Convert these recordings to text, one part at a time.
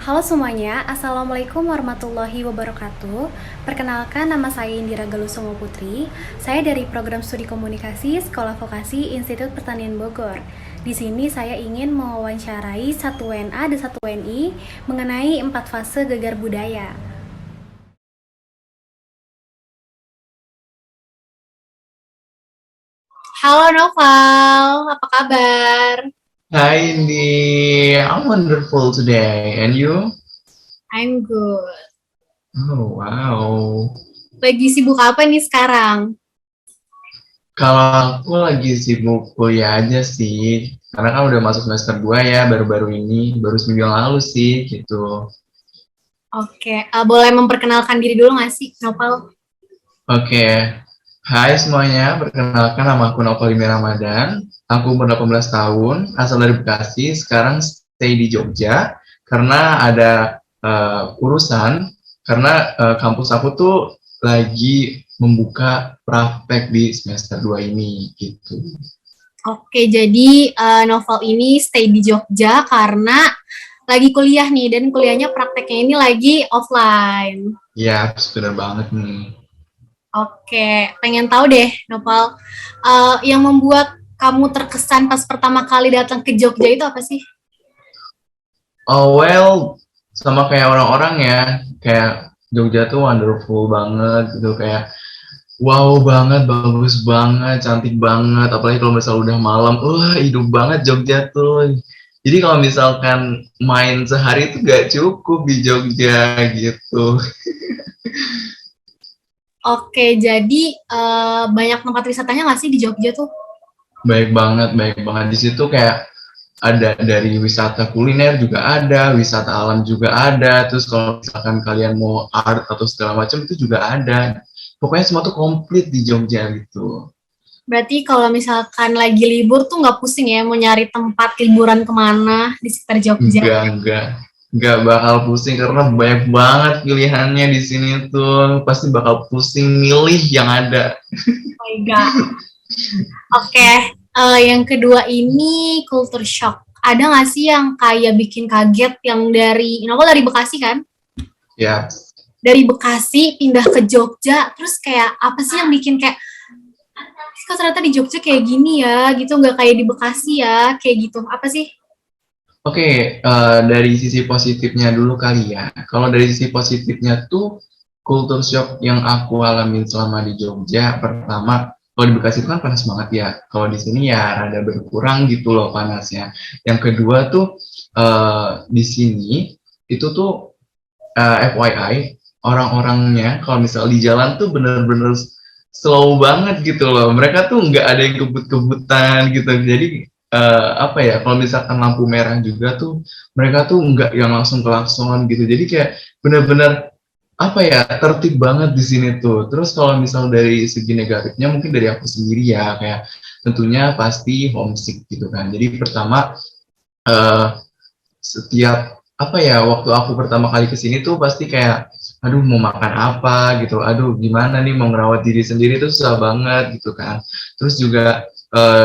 Halo semuanya, Assalamualaikum warahmatullahi wabarakatuh. Perkenalkan, nama saya Indira Galusomo Putri. Saya dari Program Studi Komunikasi Sekolah Vokasi Institut Pertanian Bogor. Di sini saya ingin mewawancarai satu WNA dan satu WNI mengenai 4 fase gegar budaya. Halo Noval, apa kabar? Hi Indi, I'm wonderful today. And you? I'm good. Oh wow. Lagi sibuk apa nih sekarang? Kalau aku lagi sibuk kuliah aja sih. Karena kan udah masuk semester 2 ya, baru-baru ini. Baru seminggu yang lalu sih, gitu. Oke, boleh memperkenalkan diri dulu nggak sih, Noval? Oke. Hai semuanya, perkenalkan nama aku Novalimi Ramadan. Aku umur 18 tahun, asal dari Bekasi. Sekarang stay di Jogja. Karena ada urusan. Karena kampus aku tuh lagi membuka praktek di semester 2 ini gitu. Oke, jadi Novel ini stay di Jogja karena lagi kuliah nih, dan kuliahnya prakteknya ini lagi offline. Ya, benar banget nih. Oke, pengen tahu deh, Novel, yang membuat kamu terkesan pas pertama kali datang ke Jogja itu apa sih? Oh well, sama kayak orang-orang ya, kayak Jogja tuh wonderful banget gitu, kayak wow banget, bagus banget, cantik banget, apalagi kalau misalnya udah malam, wah hidup banget Jogja tuh. Jadi kalau misalkan main sehari itu gak cukup di Jogja gitu. Oke, jadi banyak tempat wisatanya nggak sih di Jogja tuh? Baik banget, baik banget. Di situ kayak ada dari wisata kuliner juga ada, wisata alam juga ada. Terus kalau misalkan kalian mau art atau segala macam itu juga ada. Pokoknya semua tuh komplit di Jogja gitu. Berarti kalau misalkan lagi libur tuh nggak pusing ya mau nyari tempat liburan kemana di sekitar Jogja? Enggak, enggak bakal pusing karena banyak banget pilihannya di sini tuh. Pasti bakal pusing milih yang ada. Oh my. Oke, yang kedua ini culture shock. Ada nggak sih yang kayak bikin kaget yang dari, Novel dari Bekasi kan? Ya, Dari Bekasi pindah ke Jogja, terus kayak apa sih yang bikin kayak, kok ternyata di Jogja kayak gini ya, gitu nggak kayak di Bekasi ya, kayak gitu. Apa sih? oke, dari sisi positifnya dulu kali ya. Kalau dari sisi positifnya tuh, culture shock yang aku alami selama di Jogja, pertama, kalau di Bekasi itu kan panas banget ya. Kalau di sini ya rada berkurang gitu loh panasnya. Yang kedua tuh, di sini, itu tuh FYI, orang-orangnya kalau misal di jalan tuh bener-bener slow banget gitu loh. Mereka tuh nggak ada yang kebut-kebutan gitu. Jadi apa ya, kalau misalkan lampu merah juga tuh mereka tuh nggak yang langsung klakson gitu. Jadi kayak bener-bener apa ya, tertib banget di sini tuh. Terus kalau misal dari segi negatifnya mungkin dari aku sendiri ya, kayak tentunya pasti homesick gitu kan. Jadi pertama, eh, setiap apa ya, waktu aku pertama kali kesini tuh pasti kayak aduh mau makan apa gitu, aduh gimana nih mau ngerawat diri sendiri tuh susah banget gitu kan. Terus juga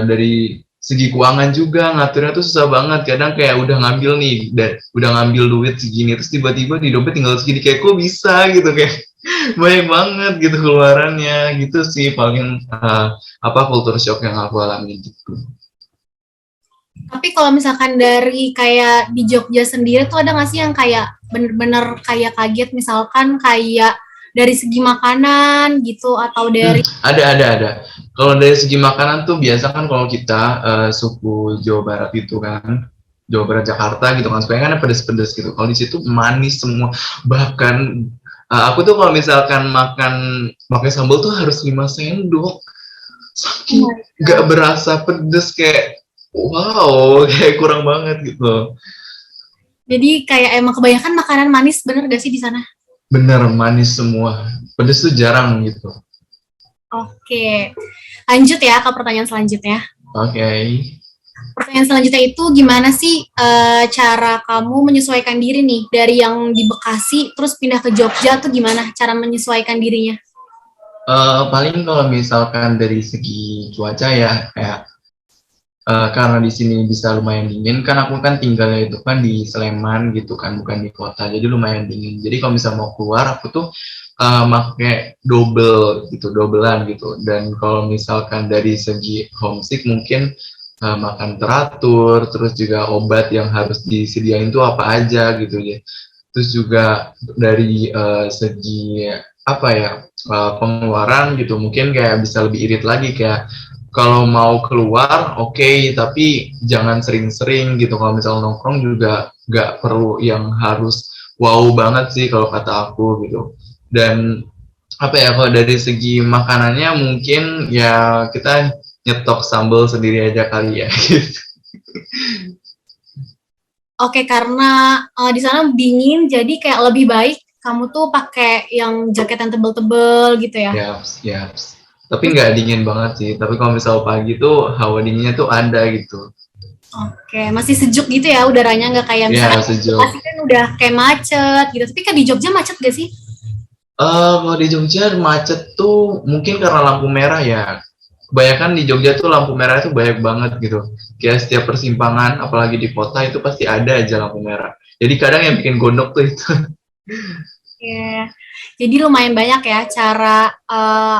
dari segi keuangan juga ngaturnya tuh susah banget, kadang kayak udah ngambil nih udah ngambil duit segini terus tiba-tiba di dompet tinggal segini, kayak kok bisa gitu, kayak banyak banget gitu keluarannya. Gitu sih paling apa culture shock yang aku alami gitu. Tapi kalau misalkan dari kayak di Jogja sendiri tuh ada nggak sih yang kayak bener-bener kayak kaget, misalkan kayak dari segi makanan gitu, atau dari Ada. Kalau dari segi makanan tuh biasa kan kalau kita suku Jawa Barat itu kan, Jawa Barat Jakarta gitu kan, supaya kan pedes-pedes gitu. Kalau di situ manis semua. Bahkan aku tuh kalau misalkan makan pakai sambal tuh harus 5 sendok. oh Saking my nggak God. berasa pedes, kayak wow, kayak kurang banget gitu. Jadi kayak emang kebanyakan makanan manis, bener gak sih di sana? Bener manis semua. Pedes tuh jarang gitu. Oke, lanjut ya ke pertanyaan selanjutnya. Oke. Okay. Pertanyaan selanjutnya itu gimana sih cara kamu menyesuaikan diri nih dari yang di Bekasi terus pindah ke Jogja tuh, gimana cara menyesuaikan dirinya? Paling kalau misalkan dari segi cuaca ya, kayak karena di sini bisa lumayan dingin, kan aku kan tinggalnya itu kan di Sleman gitu kan, bukan di kota, jadi lumayan dingin. Jadi kalau misalnya mau keluar, aku tuh pakai double gitu, dobelan gitu. Dan kalau misalkan dari segi homesick, mungkin makan teratur, terus juga obat yang harus disediain tuh apa aja gitu ya. Terus juga dari segi apa ya, pengeluaran gitu, mungkin kayak bisa lebih irit lagi, kayak kalau mau keluar oke, tapi jangan sering-sering gitu. Kalau misalnya nongkrong juga nggak perlu yang harus wow banget sih kalau kata aku gitu. Dan apa ya, kalau dari segi makanannya mungkin ya kita nyetok sambal sendiri aja kali ya gitu. Oke, karena di sana dingin, jadi kayak lebih baik kamu tuh pakai yang jaket yang tebel-tebel gitu ya. Ya, ya. Tapi Terus, nggak dingin banget sih. Tapi kalau misal pagi tuh hawa dinginnya tuh ada gitu. oke, masih sejuk gitu ya udaranya, nggak kayak misalkan Ya, di Bekasi sejuk. kan udah kayak macet gitu. Tapi kan di Jogja macet gak sih? Kalau di Jogja macet tuh mungkin karena lampu merah ya. Kebanyakan di Jogja tuh lampu merah itu banyak banget gitu. Kayak setiap persimpangan, apalagi di kota itu pasti ada aja lampu merah. Jadi kadang yang bikin gondok tuh itu. Ya, jadi lumayan banyak ya cara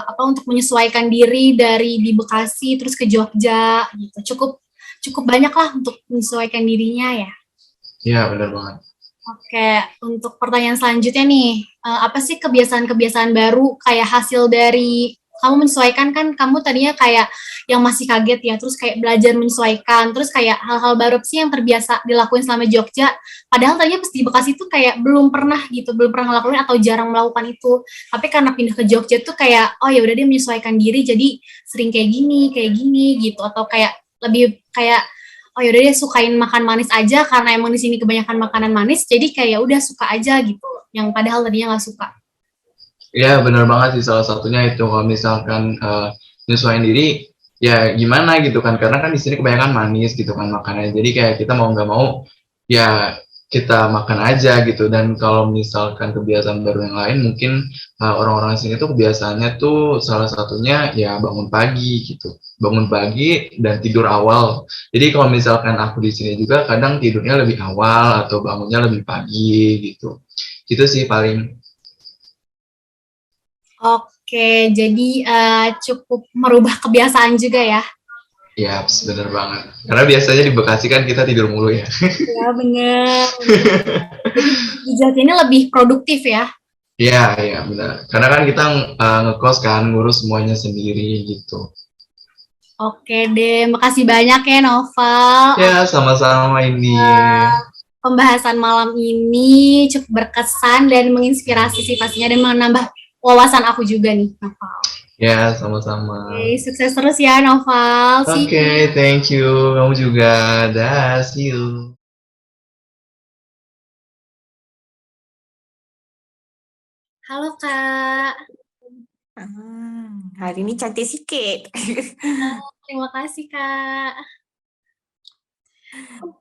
apa untuk menyesuaikan diri dari di Bekasi terus ke Jogja gitu. Cukup cukup banyak lah untuk menyesuaikan dirinya ya. Ya, benar banget. Oke, untuk pertanyaan selanjutnya nih, apa sih kebiasaan-kebiasaan baru kayak hasil dari kamu menyesuaikan kan kamu tadinya kayak yang masih kaget ya, terus kayak belajar menyesuaikan, terus kayak hal-hal baru apa sih yang terbiasa dilakuin selama Jogja, padahal tadinya pas di Bekasi tuh kayak belum pernah gitu, belum pernah ngelakuin atau jarang melakukan itu, tapi karena pindah ke Jogja tuh kayak, oh ya udah dia menyesuaikan diri, jadi sering kayak gini gitu, atau kayak lebih kayak oh yaudah deh sukain makan manis aja karena emang di sini kebanyakan makanan manis jadi kayak udah suka aja gitu yang padahal tadinya nggak suka. Ya, benar banget sih, salah satunya itu kalau misalkan nyesuaiin diri ya gimana gitu kan, karena kan di sini kebanyakan manis gitu kan makanannya. Jadi kayak kita mau nggak mau ya kita makan aja gitu. Dan kalau misalkan kebiasaan baru yang lain, mungkin orang-orang sini tuh kebiasaannya tuh salah satunya ya bangun pagi gitu. Bangun pagi dan tidur awal. Jadi kalau misalkan aku di sini juga kadang tidurnya lebih awal atau bangunnya lebih pagi gitu. Gitu sih paling. Oke, jadi cukup merubah kebiasaan juga ya. Ya, bener banget. Karena biasanya di Bekasi kan kita tidur mulu ya. Ya bener. Jadi di Jogja ini lebih produktif ya. Iya, iya benar. Karena kan kita ngekos kan, ngurus semuanya sendiri gitu. Oke deh, makasih banyak ya Noval. Ya, sama-sama ini. Pembahasan malam ini cukup berkesan dan menginspirasi sih pastinya dan menambah wawasan aku juga nih Noval. Ya, sama-sama. Oke, sukses terus ya Noval. See Oke, you. thank you. Kamu juga. Dah, see you. Halo Kak. Hari ini cantik sikit. Terima kasih Kak.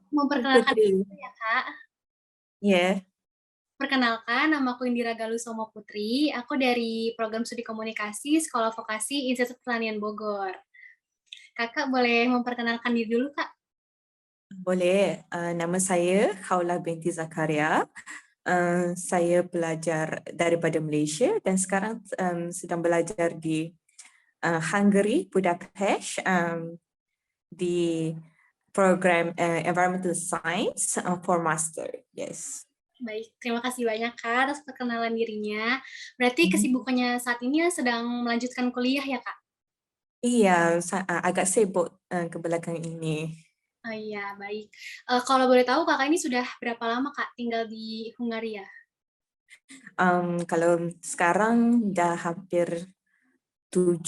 Memperkenalkan Betul. diri ya Kak. Ya, Perkenalkan, nama aku Indira Galusomo Putri. Aku dari Program Studi Komunikasi Sekolah Vokasi Institut Pertanian Bogor. Kakak boleh memperkenalkan diri dulu Kak? boleh. Nama saya Khawla binti Zakaria. Saya pelajar daripada Malaysia dan sekarang sedang belajar di Hungary, Budapest, di program Environmental Science for Master. Yes. Baik, terima kasih banyak Kak atas perkenalan dirinya. Berarti kesibukannya saat ini sedang melanjutkan kuliah ya Kak? Iya, agak sibuk ke belakang ini. Oh iya, baik. Kalau boleh tahu Kakak ini sudah berapa lama Kak tinggal di Hungaria? Kalau sekarang dah hampir 7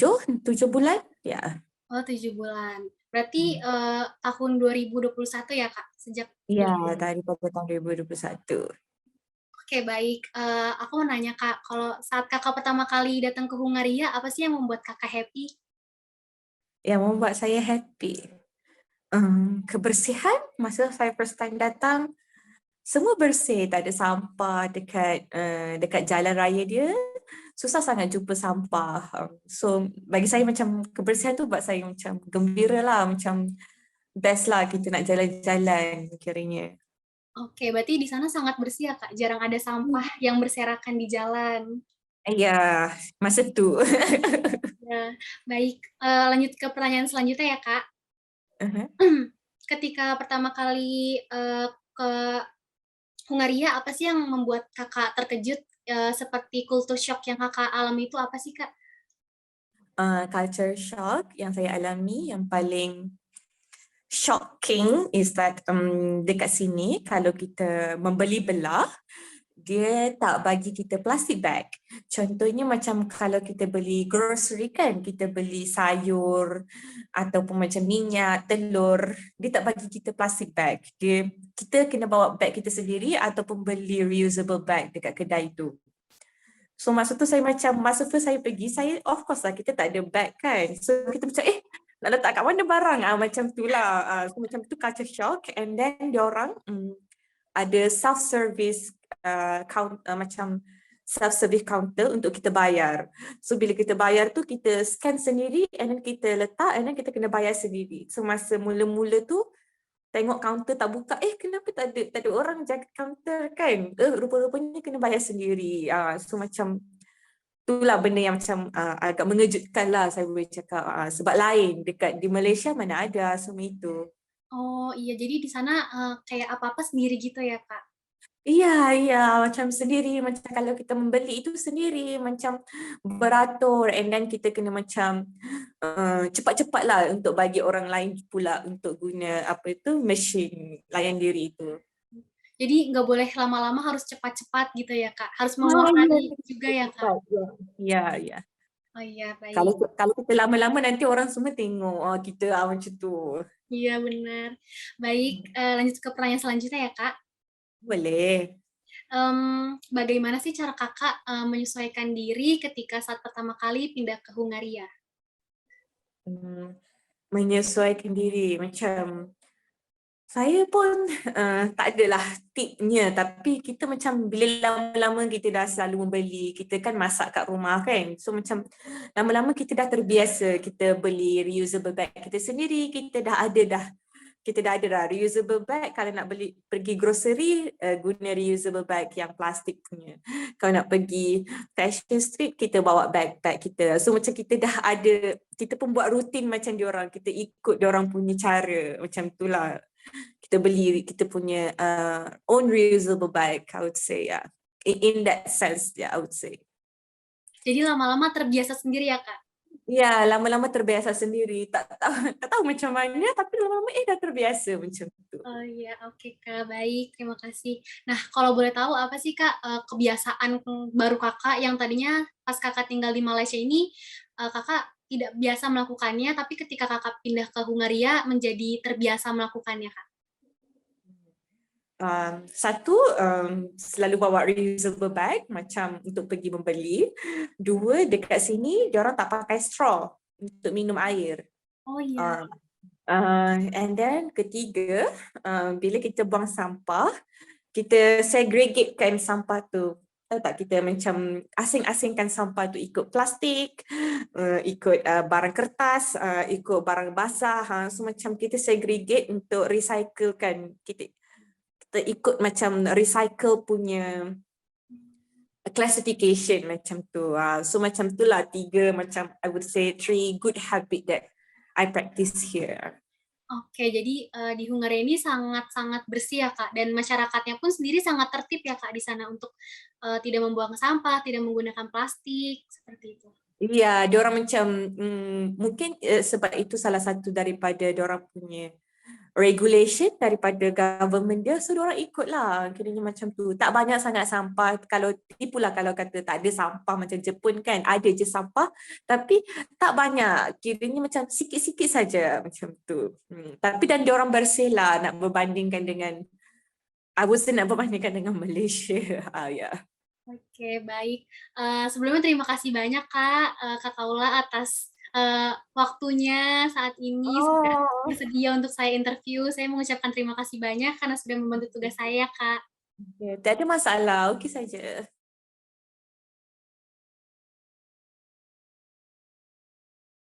bulan, ya. Oh, 7 bulan. Berarti tahun 2021 ya Kak? Sejak Iya, daripada tahun 2021. Oke, baik. Aku mau nanya Kak, kalau saat Kakak pertama kali datang ke Hungaria, apa sih yang membuat Kakak happy? Yang membuat saya happy. Kebersihan, masa saya first time datang, semua bersih, tak ada sampah dekat jalan raya dia. Susah sangat jumpa sampah. So bagi saya macam kebersihan tu buat saya macam gembira lah, macam best lah kita nak jalan-jalan kiranya. Oke, berarti di sana sangat bersih ya Kak, jarang ada sampah yang berserakan di jalan. Ya, masa tu. Ya, baik. Lanjut ke pertanyaan selanjutnya ya Kak. Uh-huh. Ketika pertama kali ke Hungaria, apa sih yang membuat Kakak terkejut seperti culture shock yang Kakak alami itu apa sih Kak? Culture shock yang saya alami yang paling shocking is that dekat sini kalau kita membeli belah, dia tak bagi kita plastic bag. Contohnya macam kalau kita beli grocery kan, kita beli sayur ataupun macam minyak, telur, dia tak bagi kita plastic bag. Kita kena bawa bag kita sendiri ataupun beli reusable bag dekat kedai tu. So masa tu masa first saya pergi, saya of course lah kita tak ada bag kan. So kita macam nak letak kat mana barang? Macam tu lah. So macam tu culture shock, and then diorang ada self-service macam self-service counter untuk kita bayar. So bila kita bayar tu kita scan sendiri and then kita letak and then kita kena bayar sendiri. So masa mula-mula tu tengok counter tak buka, kenapa tak ada orang jaga counter kan? Rupa-rupanya kena bayar sendiri. So macam itulah benda yang macam agak mengejutkan lah saya boleh cakap. Sebab lain di Malaysia mana ada semua itu. Oh iya, jadi di sana kayak apa-apa sendiri gitu ya Kak? Iya, macam sendiri, macam kalau kita membeli itu sendiri, macam beratur, and then kita kena macam cepat-cepat lah untuk bagi orang lain pula untuk guna mesin layan diri itu. Jadi nggak boleh lama-lama, harus cepat-cepat gitu ya Kak? Harus menguasai juga ya Kak? Iya. Oh iya, baik. Kalau kita lama-lama nanti orang semua tengok kita macam tu. Iya benar. Baik, lanjut ke pertanyaan selanjutnya ya Kak. Boleh. Bagaimana sih cara Kakak menyesuaikan diri ketika saat pertama kali pindah ke Hungaria? Menyesuaikan diri macam saya pun tak adalah tipnya, tapi kita macam bila lama-lama kita dah selalu membeli, kita kan masak kat rumah kan, so macam lama-lama kita dah terbiasa, kita beli reusable bag kita sendiri, kita dah ada reusable bag. Kalau nak pergi grocery, guna reusable bag yang plastik punya. Kalau nak pergi fashion street, kita bawa bag kita. So macam kita dah ada, kita pun buat rutin macam diorang, kita ikut diorang punya cara. Macam itulah. Kita beli kita punya own reusable bag, I would say, yeah. In that sense, yeah, I would say. Jadi lama-lama terbiasa sendiri ya Kak? Ya, lama-lama terbiasa sendiri. Tak tahu macam mana, tapi lama-lama dah terbiasa macam tu. Oh iya, oke Kak, baik, terima kasih. Nah, kalau boleh tahu apa sih Kak kebiasaan baru Kakak yang tadinya pas Kakak tinggal di Malaysia ini Kakak tidak biasa melakukannya, tapi ketika Kakak pindah ke Hungaria menjadi terbiasa melakukannya Kak? Satu, selalu bawa reusable bag macam untuk pergi membeli. Dua, dekat sini diorang tak pakai straw untuk minum air. Oh iya. And then ketiga, bila kita buang sampah, kita segregatekan sampah tu. Tahu tak, kita macam asing-asingkan sampah tu, ikut plastik, ikut barang kertas, ikut barang basah. So macam kita segregate untuk recyclekan. Kita ikut macam recycle punya classification macam tu. So macam itulah tiga, macam I would say 3 good habit that I practice here. Oke, jadi di Hungaria ini sangat-sangat bersih ya Kak, dan masyarakatnya pun sendiri sangat tertib ya Kak di sana untuk tidak membuang sampah, tidak menggunakan plastik, seperti itu. Iya, diorang macam mungkin sebab itu salah satu daripada diorang punya regulation daripada government dia, so diorang ikut lah, kiranya macam tu. Tak banyak sangat sampah. Kalau tipulah kalau kata tak ada sampah macam Jepun kan, ada je sampah tapi tak banyak, kiranya macam sikit-sikit saja macam tu. Tapi dan diorang bersih lah, nak berbandingkan dengan, I would say nak berbandingkan dengan Malaysia. Ya. Oke, baik. Sebelumnya terima kasih banyak Kak Kaula atas waktunya saat ini, sudah bersedia untuk saya interview. Saya mengucapkan terima kasih banyak karena sudah membantu tugas saya, Kak. Tak ada masalah, okey saja.